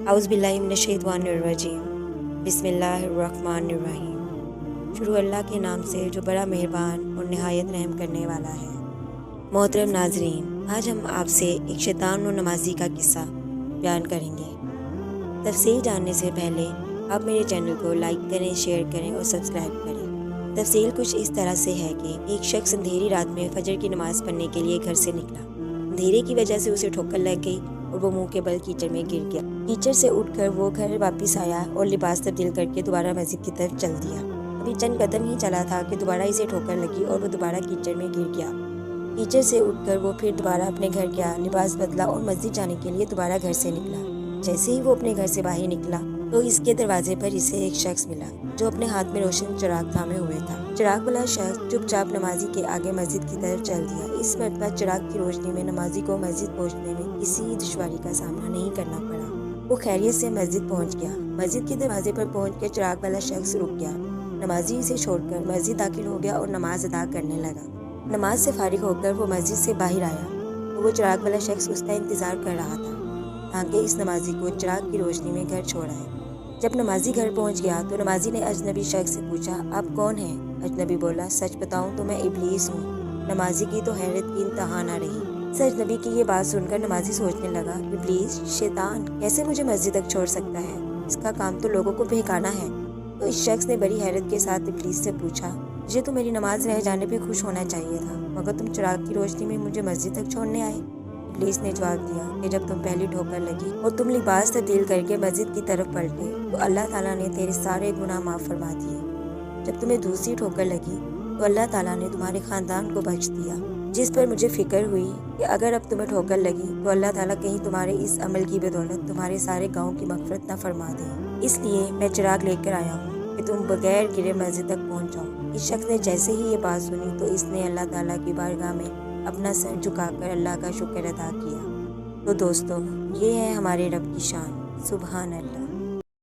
اعوذ باللہ من الشیطان الرجیم، بسم اللہ الرحمن الرحیم۔ شروع اللہ کے نام سے جو بڑا مہربان اور نہایت رحم کرنے والا ہے۔ محترم ناظرین، آج ہم آپ سے ایک شیطان و نمازی کا قصہ بیان کریں گے۔ تفصیل جاننے سے پہلے آپ میرے چینل کو لائک کریں، شیئر کریں اور سبسکرائب کریں۔ تفصیل کچھ اس طرح سے ہے کہ ایک شخص اندھیری رات میں فجر کی نماز پڑھنے کے لیے گھر سے نکلا۔ اندھیرے کی وجہ سے اسے ٹھوکر لگ گئی اور وہ منہ کے بل کیچڑ میں گر گیا۔ کیچڑ سے اٹھ کر وہ گھر واپس آیا اور لباس تبدیل کر کے دوبارہ مسجد کی طرف چل دیا۔ ابھی چند قدم ہی چلا تھا کہ دوبارہ اسے ٹھوکر لگی اور وہ دوبارہ کیچڑ میں گر گیا۔ کیچڑ سے اٹھ کر وہ پھر دوبارہ اپنے گھر گیا، لباس بدلا اور مسجد جانے کے لیے دوبارہ گھر سے نکلا۔ جیسے ہی وہ اپنے گھر سے باہر نکلا تو اس کے دروازے پر اسے ایک شخص ملا جو اپنے ہاتھ میں روشن چراغ تھامے ہوئے تھا۔ چراغ والا شخص چپ چاپ نمازی کے آگے مسجد کی طرف چل دیا۔ اس مرتبہ چراغ کی روشنی میں نمازی کو مسجد پہنچنے میں کسی دشواری کا سامنا نہیں کرنا پڑا۔ وہ خیریت سے مسجد پہنچ گیا۔ مسجد کے دروازے پر پہنچ کر چراغ والا شخص رک گیا۔ نمازی اسے چھوڑ کر مسجد داخل ہو گیا اور نماز ادا کرنے لگا۔ نماز سے فارغ ہو کر وہ مسجد سے باہر آیا تو وہ چراغ والا شخص اس کا انتظار کر رہا تھا تاکہ اس نمازی کو چراغ کی روشنی میں گھر چھوڑائے۔ جب نمازی گھر پہنچ گیا تو نمازی نے اجنبی شخص سے پوچھا، آپ کون ہیں؟ اجنبی بولا، سچ بتاؤں تو میں ابلیس ہوں۔ نمازی کی تو حیرت کی انتہا نہ رہی۔ اس اجنبی کی یہ بات سن کر نمازی سوچنے لگا، ابلیس، شیطان کیسے مجھے مسجد تک چھوڑ سکتا ہے؟ اس کا کام تو لوگوں کو بہکانا ہے۔ تو اس شخص نے بڑی حیرت کے ساتھ ابلیس سے پوچھا، مجھے تو میری نماز رہ جانے پہ خوش ہونا چاہیے تھا، مگر تم چراغ کی روشنی میں مجھے مسجد تک چھوڑنے آئے۔ ابلیس نے جواب دیا کہ جب تم پہلی ٹھوکر لگی اور تم لباس تبدیل کر کے مسجد کی طرف پلٹے تو اللہ تعالیٰ نے تیرے سارے گناہ معاف فرما دیے۔ جب تمہیں دوسری ٹھوکر لگی تو اللہ تعالیٰ نے تمہارے خاندان کو بخش دیا، جس پر مجھے فکر ہوئی کہ اگر اب تمہیں ٹھوکر لگی تو اللہ تعالیٰ کہیں تمہارے اس عمل کی بدولت تمہارے سارے گاؤں کی مغفرت نہ فرما دے۔ اس لیے میں چراغ لے کر آیا ہوں کہ تم بغیر گرے مسجد تک پہنچ جاؤ۔ اس شخص نے جیسے ہی یہ بات سنی تو اس نے اللہ تعالیٰ کی بارگاہ میں اپنا سر جھکا کر اللہ کا شکر ادا کیا۔ تو دوستو، یہ ہے ہمارے رب کی شان، سبحان اللہ۔